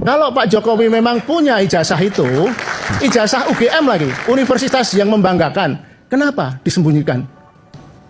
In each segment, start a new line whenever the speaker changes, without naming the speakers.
Kalau Pak Jokowi memang punya ijazah itu, ijazah UGM lagi, universitas yang membanggakan, kenapa disembunyikan?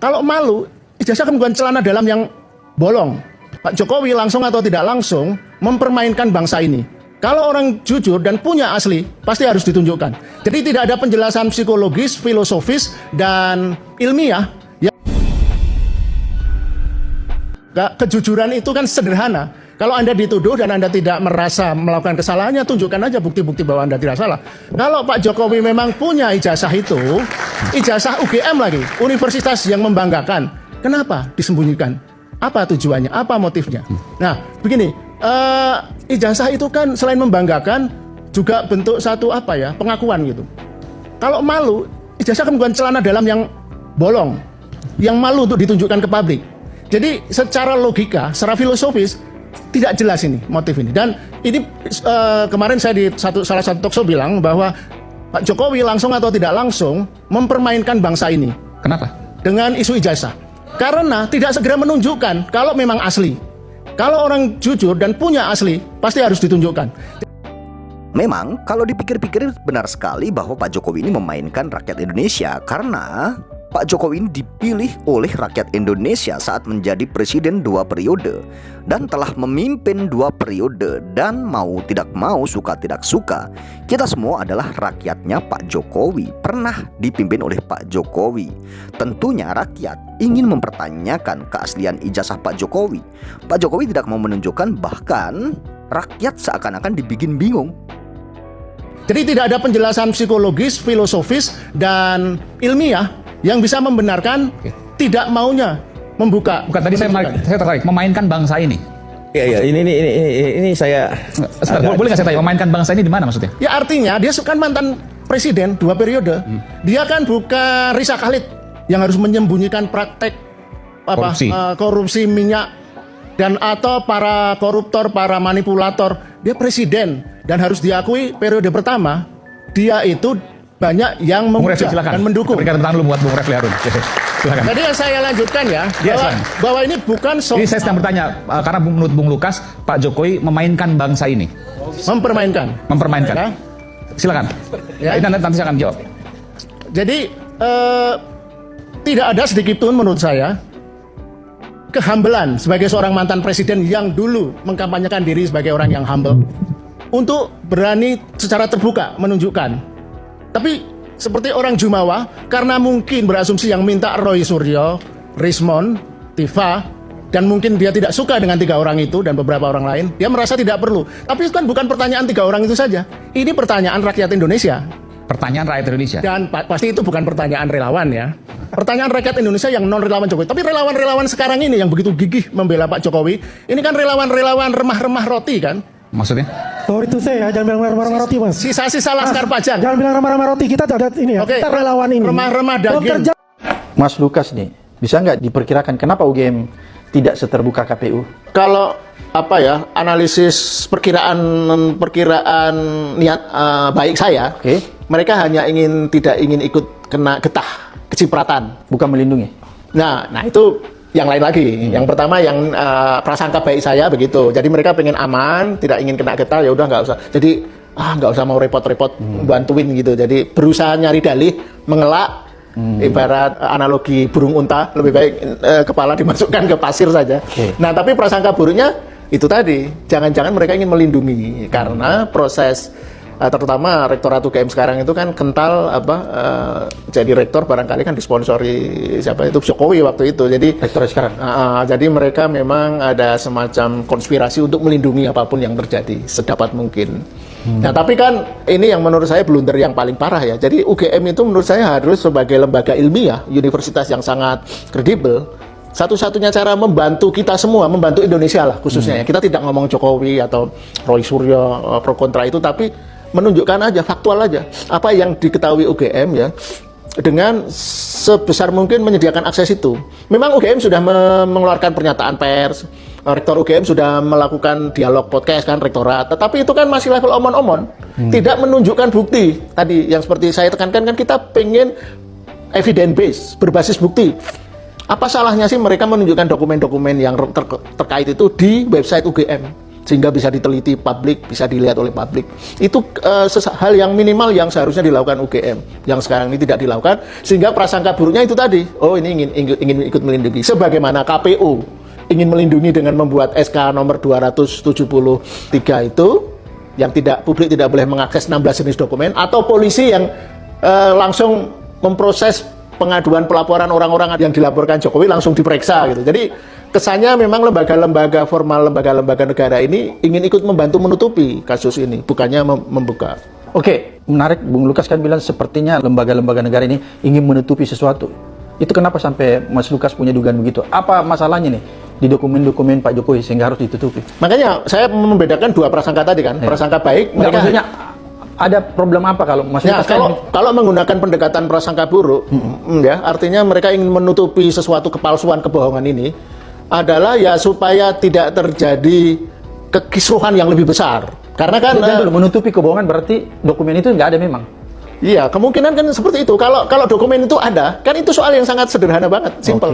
Kalau malu, ijazah kan bukan celana dalam yang bolong. Pak Jokowi langsung atau tidak langsung mempermainkan bangsa ini. Kalau orang jujur dan punya asli, pasti harus ditunjukkan. Jadi tidak ada penjelasan psikologis, filosofis, dan ilmiah. Kejujuran itu kan sederhana. Kalau Anda dituduh dan Anda tidak merasa melakukan kesalahannya, tunjukkan aja bukti-bukti bahwa Anda tidak salah. Kalau Pak Jokowi memang punya ijazah itu, ijazah UGM lagi, universitas yang membanggakan, kenapa disembunyikan? Apa tujuannya? Apa motifnya? Nah, begini, ijazah itu kan selain membanggakan, juga bentuk satu pengakuan gitu. Kalau malu, ijazah kan bukan celana dalam yang bolong, yang malu untuk ditunjukkan ke publik. Jadi secara logika, secara filosofis, tidak jelas ini motif ini. Dan ini kemarin saya di salah satu talkshow bilang bahwa Pak Jokowi langsung atau tidak langsung mempermainkan bangsa ini.
Kenapa?
Dengan isu ijazah. Karena tidak segera menunjukkan kalau memang asli. Kalau orang jujur dan punya asli, pasti harus ditunjukkan.
Memang kalau dipikir-pikir benar sekali bahwa Pak Jokowi ini memainkan rakyat Indonesia, karena Pak Jokowi ini dipilih oleh rakyat Indonesia saat menjadi presiden 2 periode dan telah memimpin 2 periode, dan mau tidak mau, suka tidak suka, kita semua adalah rakyatnya Pak Jokowi, pernah dipimpin oleh Pak Jokowi. Tentunya rakyat ingin mempertanyakan keaslian ijazah Pak Jokowi. Pak Jokowi tidak mau menunjukkan, bahkan rakyat seakan-akan dibikin bingung.
Jadi tidak ada penjelasan psikologis, filosofis, dan ilmiah yang bisa membenarkan tidak maunya membuka.
Bukan, tadi saya tertarik memainkan bangsa ini.
Iya, ini saya
boleh nggak saya tanya, memainkan bangsa ini di mana maksudnya?
Ya artinya dia kan mantan presiden 2 periode. Dia kan bukan Risa Khalid yang harus menyembunyikan praktek korupsi minyak dan atau para koruptor, para manipulator. Dia presiden dan harus diakui periode pertama dia itu banyak yang memuja dan mendukung.
Berikan tepuk tangan dulu buat Bung Refli Harun. Silakan.
Jadi yang saya lanjutkan ya, bahwa ini bukan soal.
Ini saya sedang bertanya karena menurut Bung Lukas, Pak Jokowi memainkan bangsa ini.
Mempermainkan.
Ya? Silakan.
Ya.
Ini nanti saya akan jawab.
Jadi tidak ada sedikit pun menurut saya kehambelan sebagai seorang mantan presiden yang dulu mengkampanyekan diri sebagai orang yang humble untuk berani secara terbuka menunjukkan. Tapi seperti orang Jumawa, karena mungkin berasumsi yang minta Roy Suryo, Rismon, Tifa, dan mungkin dia tidak suka dengan 3 orang itu dan beberapa orang lain, dia merasa tidak perlu. Tapi itu kan bukan pertanyaan 3 orang itu saja. Ini pertanyaan rakyat Indonesia.
Pertanyaan rakyat Indonesia.
Dan pasti itu bukan pertanyaan relawan ya. Pertanyaan rakyat Indonesia yang non relawan Jokowi. Tapi relawan-relawan sekarang ini yang begitu gigih membela Pak Jokowi, ini kan relawan-relawan remah-remah roti kan?
Maksudnya?
Sorry itu saya, jangan bilang remah-remah roti, Mas.
Sisa-sisa Laskar Pajang.
Jangan bilang remah-remah roti, kita ada ini ya.
Oke,
kita relawan ini.
Remah-remah daging.
Mas Lukas nih, bisa nggak diperkirakan kenapa UGM tidak seterbuka KPU?
Kalau analisis perkiraan niat baik saya, mereka hanya tidak ingin ikut kena getah kecipratan,
bukan melindungi.
Nah itu yang lain lagi. Yang pertama yang prasangka baik saya begitu. Jadi mereka pengen aman, tidak ingin kena getah, ya udah nggak usah. Jadi nggak usah mau repot-repot bantuin gitu. Jadi berusaha nyari dalih, mengelak. Ibarat analogi burung unta, lebih baik kepala dimasukkan ke pasir saja. Nah tapi prasangka buruknya itu tadi, jangan-jangan mereka ingin melindungi karena proses terutama rektorat UGM sekarang itu kan kental jadi rektor barangkali kan disponsori siapa itu Jokowi waktu itu. Jadi
rektor sekarang.
Jadi mereka memang ada semacam konspirasi untuk melindungi apapun yang terjadi sedapat mungkin. Nah tapi kan ini yang menurut saya blunder yang paling parah ya. Jadi UGM itu menurut saya harus sebagai lembaga ilmiah, universitas yang sangat kredibel. Satu-satunya cara membantu kita semua, membantu Indonesia lah khususnya ya. Kita tidak ngomong Jokowi atau Roy Suryo pro kontra itu, tapi menunjukkan aja, faktual aja apa yang diketahui UGM ya, dengan sebesar mungkin menyediakan akses itu. Memang UGM sudah mengeluarkan pernyataan pers, rektor UGM sudah melakukan dialog podcast kan rektorat, tetapi itu kan masih level omon-omon, tidak menunjukkan bukti. Tadi yang seperti saya tekankan kan kita pengen evidence base, berbasis bukti. Apa salahnya sih mereka menunjukkan dokumen-dokumen yang terkait itu di website UGM? sehingga bisa diteliti publik, bisa dilihat oleh publik. Itu hal yang minimal yang seharusnya dilakukan UGM, yang sekarang ini tidak dilakukan, sehingga prasangka buruknya itu tadi, oh ini ingin ikut melindungi, sebagaimana KPU ingin melindungi dengan membuat SK nomor 273 itu, yang publik tidak boleh mengakses 16 jenis dokumen, atau polisi yang langsung memproses pengaduan pelaporan orang-orang yang dilaporkan Jokowi langsung diperiksa gitu. Jadi kesannya memang lembaga-lembaga formal, lembaga-lembaga negara ini ingin ikut membantu menutupi kasus ini, bukannya membuka.
Oke, menarik Bung Lukas kan bilang sepertinya lembaga-lembaga negara ini ingin menutupi sesuatu. Itu kenapa sampai Mas Lukas punya dugaan begitu? Apa masalahnya nih di dokumen-dokumen Pak Jokowi sehingga harus ditutupi?
Makanya saya membedakan dua prasangka tadi kan, prasangka baik.
Nggak, maksudnya ada problem apa kalau Mas
Ya,
Lukas
kalau menggunakan pendekatan prasangka buruk, ya artinya mereka ingin menutupi sesuatu kepalsuan, kebohongan ini adalah ya supaya tidak terjadi kekisruhan yang lebih besar. Karena kan
menutupi kebohongan berarti dokumen itu nggak ada memang.
Iya, kemungkinan kan seperti itu. Kalau dokumen itu ada, kan itu soal yang sangat sederhana banget, simple.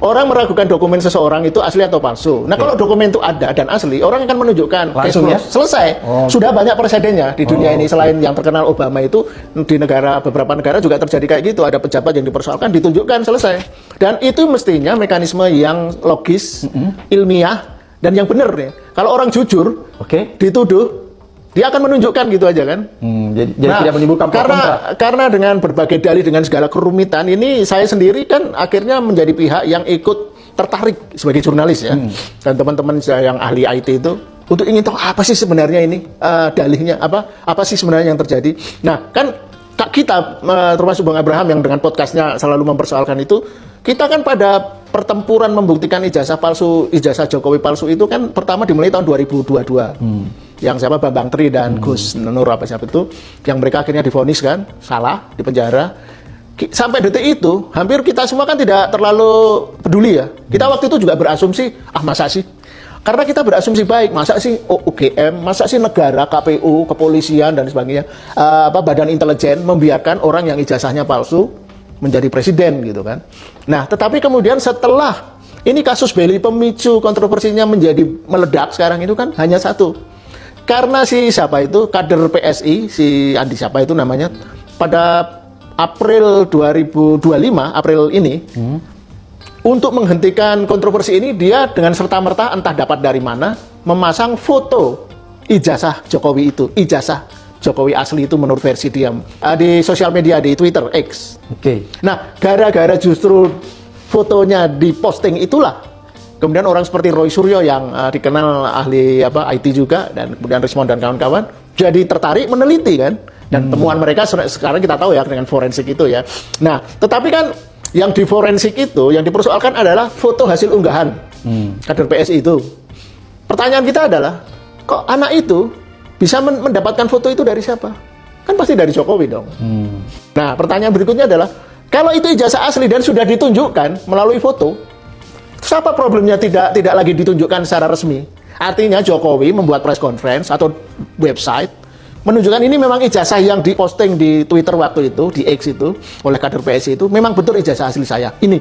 Orang meragukan dokumen seseorang itu asli atau palsu. Nah, kalau dokumen itu ada dan asli, orang akan menunjukkan
langsung ya?
Selesai. Sudah banyak presidennya di dunia ini, selain yang terkenal Obama itu, di beberapa negara juga terjadi kayak gitu. Ada pejabat yang dipersoalkan, ditunjukkan, selesai. Dan itu mestinya mekanisme yang logis, ilmiah, dan yang benar nih. Kalau orang jujur, dituduh, dia akan menunjukkan gitu aja kan.
Jadi tidak menimbulkan
karena dengan berbagai dalih, dengan segala kerumitan ini, saya sendiri kan akhirnya menjadi pihak yang ikut tertarik sebagai jurnalis ya, dan teman-teman saya yang ahli IT itu untuk ingin tahu apa sih sebenarnya ini dalihnya, apa sih sebenarnya yang terjadi. Nah kan kita termasuk Bang Abraham yang dengan podcastnya selalu mempersoalkan itu, kita kan pada pertempuran membuktikan ijazah Jokowi palsu itu kan pertama dimulai tahun 2022. Yang siapa Bambang Tri dan Gus Nur siapa itu, yang mereka akhirnya divonis kan salah, di penjara. Sampai detik itu hampir kita semua kan tidak terlalu peduli ya. Kita waktu itu juga berasumsi masa sih, karena kita berasumsi baik, masa sih UGM, masa sih negara, KPU, kepolisian dan sebagainya, badan intelijen membiarkan orang yang ijazahnya palsu menjadi presiden gitu kan. Nah tetapi kemudian setelah ini kasus Belly pemicu kontroversinya menjadi meledak sekarang itu kan hanya satu. Karena si siapa itu, kader PSI, si Andi siapa itu namanya, pada April 2025, April ini, untuk menghentikan kontroversi ini, dia dengan serta-merta entah dapat dari mana, memasang foto ijazah Jokowi itu, ijazah Jokowi asli itu menurut versi dia, di sosial media, di Twitter, X. Nah, gara-gara justru fotonya diposting itulah, kemudian orang seperti Roy Suryo yang dikenal ahli IT juga, dan kemudian Rismond dan kawan-kawan jadi tertarik meneliti kan, dan temuan mereka sekarang kita tahu ya dengan forensik itu ya. Nah, tetapi kan yang di forensik itu yang dipersoalkan adalah foto hasil unggahan kader PSI itu. Pertanyaan kita adalah, kok anak itu bisa mendapatkan foto itu dari siapa? Kan pasti dari Jokowi dong. Nah, pertanyaan berikutnya adalah, kalau itu ijazah asli dan sudah ditunjukkan melalui foto, siapa problemnya tidak lagi ditunjukkan secara resmi? Artinya Jokowi membuat press conference atau website menunjukkan ini memang ijazah yang diposting di Twitter waktu itu, di X itu, oleh kader PSI itu, memang betul ijazah asli saya. Ini.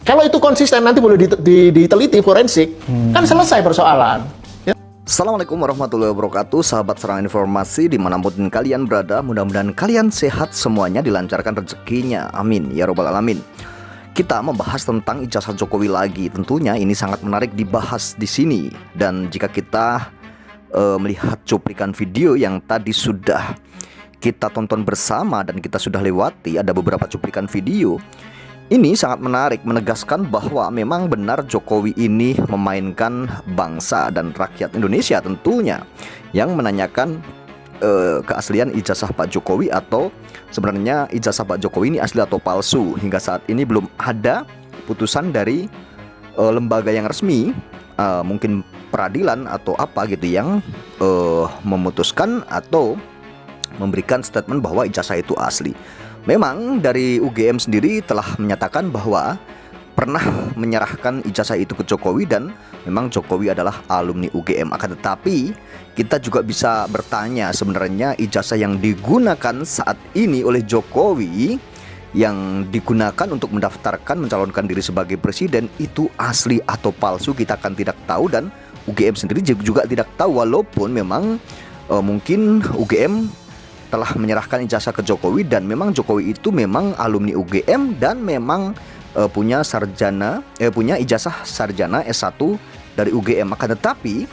Kalau itu konsisten nanti boleh diteliti forensik, kan selesai persoalan. Ya.
Assalamualaikum warahmatullahi wabarakatuh, sahabat serangan informasi dimanapun kalian berada. Mudah-mudahan kalian sehat semuanya, dilancarkan rezekinya, amin ya robbal alamin. Kita membahas tentang ijazah Jokowi lagi. Tentunya ini sangat menarik dibahas di sini. Dan jika kita melihat cuplikan video yang tadi sudah kita tonton bersama dan kita sudah lewati, ada beberapa cuplikan video. Ini sangat menarik, menegaskan bahwa memang benar Jokowi ini memainkan bangsa dan rakyat Indonesia tentunya, yang menanyakan keaslian ijazah Pak Jokowi, atau sebenarnya ijazah Pak Jokowi ini asli atau palsu. Hingga saat ini belum ada putusan dari lembaga yang resmi, mungkin peradilan atau apa gitu, yang memutuskan atau memberikan statement bahwa ijazah itu asli. Memang dari UGM sendiri telah menyatakan bahwa pernah menyerahkan ijazah itu ke Jokowi, dan memang Jokowi adalah alumni UGM. Akan tetapi kita juga bisa bertanya, sebenarnya ijazah yang digunakan saat ini oleh Jokowi, yang digunakan untuk mendaftarkan mencalonkan diri sebagai presiden, itu asli atau palsu, kita akan tidak tahu. Dan UGM sendiri juga tidak tahu, walaupun memang mungkin UGM telah menyerahkan ijazah ke Jokowi, dan memang Jokowi itu memang alumni UGM dan memang punya ijazah sarjana S1 dari UGM. Maka tetapi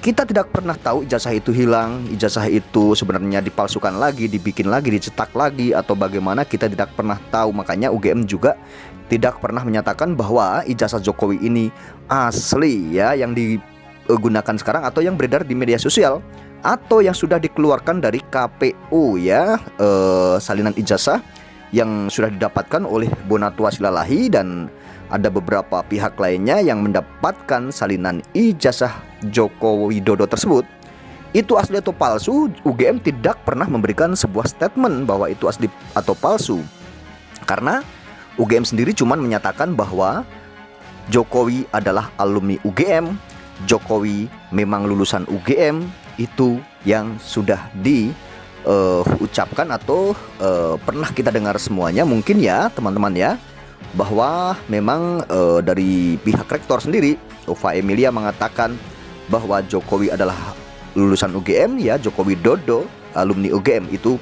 kita tidak pernah tahu ijazah itu hilang, ijazah itu sebenarnya dipalsukan lagi, dibikin lagi, dicetak lagi, atau bagaimana, kita tidak pernah tahu. Makanya UGM juga tidak pernah menyatakan bahwa ijazah Jokowi ini asli ya, yang digunakan sekarang atau yang beredar di media sosial atau yang sudah dikeluarkan dari KPU ya, salinan ijazah yang sudah didapatkan oleh Bonatua Silalahi dan ada beberapa pihak lainnya yang mendapatkan salinan ijazah Joko Widodo tersebut. Itu asli atau palsu, UGM tidak pernah memberikan sebuah statement bahwa itu asli atau palsu. Karena UGM sendiri cuma menyatakan bahwa Jokowi adalah alumni UGM, Jokowi memang lulusan UGM, itu yang sudah diucapkan atau pernah kita dengar semuanya mungkin ya teman-teman ya, bahwa memang dari pihak rektor sendiri, Ova Emilia mengatakan bahwa Jokowi adalah lulusan UGM ya, Joko Widodo alumni UGM. Itu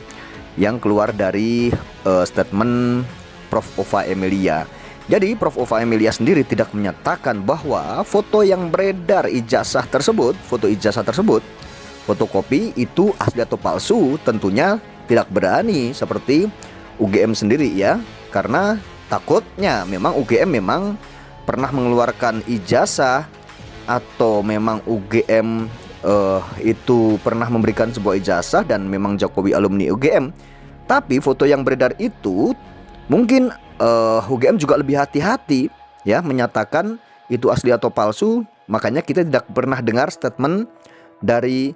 yang keluar dari statement Prof. Ova Emilia. Jadi Prof. Ova Emilia sendiri tidak menyatakan bahwa foto yang beredar ijazah tersebut, foto ijazah tersebut, fotokopi itu asli atau palsu. Tentunya tidak berani seperti UGM sendiri ya, karena takutnya memang UGM memang pernah mengeluarkan ijazah atau memang UGM itu pernah memberikan sebuah ijazah dan memang Jokowi alumni UGM. Tapi foto yang beredar itu mungkin UGM juga lebih hati-hati ya menyatakan itu asli atau palsu. Makanya kita tidak pernah dengar statement dari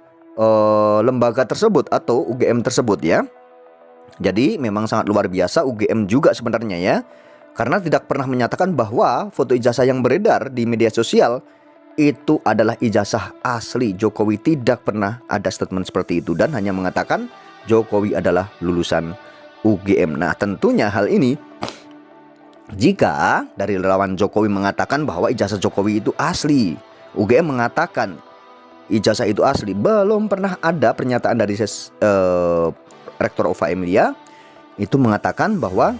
lembaga tersebut atau UGM tersebut ya. Jadi memang sangat luar biasa UGM juga sebenarnya ya, karena tidak pernah menyatakan bahwa foto ijazah yang beredar di media sosial itu adalah ijazah asli Jokowi. Tidak pernah ada statement seperti itu, dan hanya mengatakan Jokowi adalah lulusan UGM. Nah tentunya hal ini, jika dari relawan Jokowi mengatakan bahwa ijazah Jokowi itu asli, UGM mengatakan ijazah itu asli, belum pernah ada pernyataan dari Rektor Ova Emilia itu mengatakan bahwa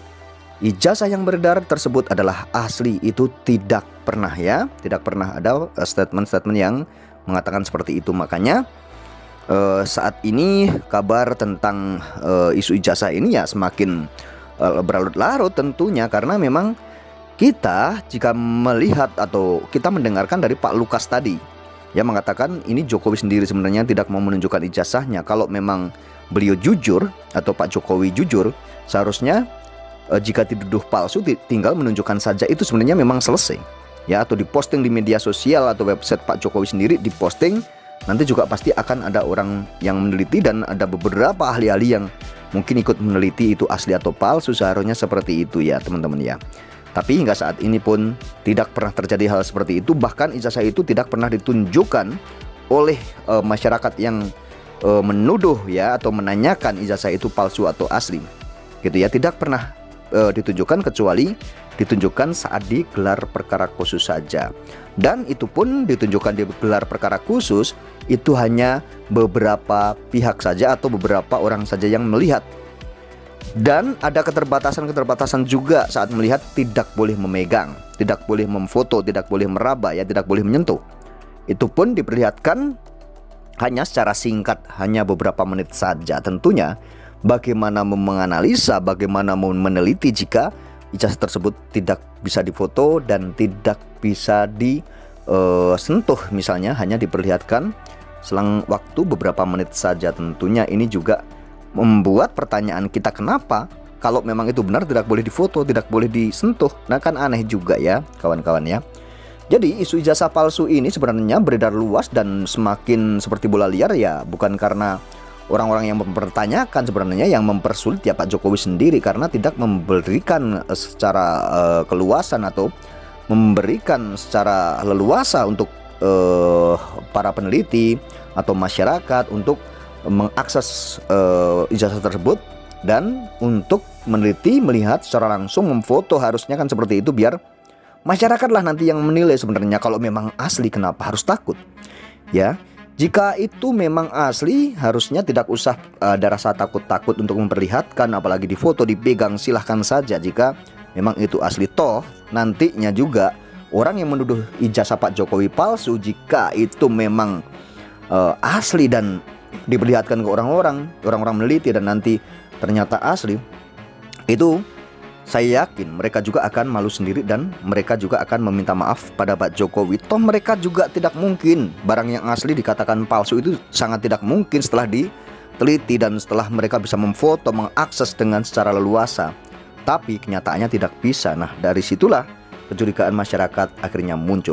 ijazah yang beredar tersebut adalah asli. Itu tidak pernah ya, tidak pernah ada statement-statement yang mengatakan seperti itu. Makanya saat ini kabar tentang isu ijazah ini ya semakin berlarut-larut tentunya, karena memang kita jika melihat atau kita mendengarkan dari Pak Lukas tadi yang mengatakan ini Jokowi sendiri sebenarnya tidak mau menunjukkan ijazahnya. Kalau memang beliau jujur atau Pak Jokowi jujur, seharusnya jika dituduh palsu tinggal menunjukkan saja, itu sebenarnya memang selesai ya, atau diposting di media sosial atau website Pak Jokowi sendiri diposting. Nanti juga pasti akan ada orang yang meneliti dan ada beberapa ahli-ahli yang mungkin ikut meneliti itu asli atau palsu. Seharusnya seperti itu ya teman-teman ya. Tapi hingga saat ini pun tidak pernah terjadi hal seperti itu. Bahkan ijazah itu tidak pernah ditunjukkan oleh masyarakat yang menuduh ya atau menanyakan ijazah itu palsu atau asli gitu ya. Tidak pernah ditunjukkan, kecuali ditunjukkan saat digelar perkara khusus saja. Dan itu pun ditunjukkan di gelar perkara khusus itu hanya beberapa pihak saja atau beberapa orang saja yang melihat. Dan ada keterbatasan-keterbatasan juga saat melihat, tidak boleh memegang, tidak boleh memfoto, tidak boleh meraba ya, tidak boleh menyentuh. Itu pun diperlihatkan hanya secara singkat, hanya beberapa menit saja. Tentunya bagaimana menganalisa, bagaimana meneliti jika ijazah tersebut tidak bisa difoto dan tidak bisa disentuh, misalnya hanya diperlihatkan selang waktu beberapa menit saja. Tentunya ini juga membuat pertanyaan kita, kenapa kalau memang itu benar tidak boleh difoto, tidak boleh disentuh? Nah kan aneh juga ya kawan-kawan ya. Jadi isu ijazah palsu ini sebenarnya beredar luas dan semakin seperti bola liar ya, bukan karena orang-orang yang mempertanyakan, sebenarnya yang mempersulit ya Pak Jokowi sendiri, karena tidak memberikan secara keluasan atau memberikan secara leluasa untuk para peneliti atau masyarakat untuk mengakses ijazah tersebut dan untuk meneliti, melihat secara langsung, memfoto. Harusnya kan seperti itu biar Masyarakatlah nanti yang menilai sebenarnya kalau memang asli kenapa harus takut. Ya, jika itu memang asli harusnya tidak usah ada rasa takut-takut untuk memperlihatkan, apalagi di foto dipegang, silahkan saja jika memang itu asli. Toh nantinya juga orang yang menuduh ijazah Pak Jokowi palsu, jika itu memang asli dan diperlihatkan ke orang-orang meneliti dan nanti ternyata asli, itu saya yakin mereka juga akan malu sendiri dan mereka juga akan meminta maaf pada Pak Jokowi. Toh mereka juga tidak mungkin barang yang asli dikatakan palsu, itu sangat tidak mungkin setelah diteliti dan setelah mereka bisa memfoto, mengakses dengan secara leluasa. Tapi kenyataannya tidak bisa. Nah, dari situlah kecurigaan masyarakat akhirnya muncul.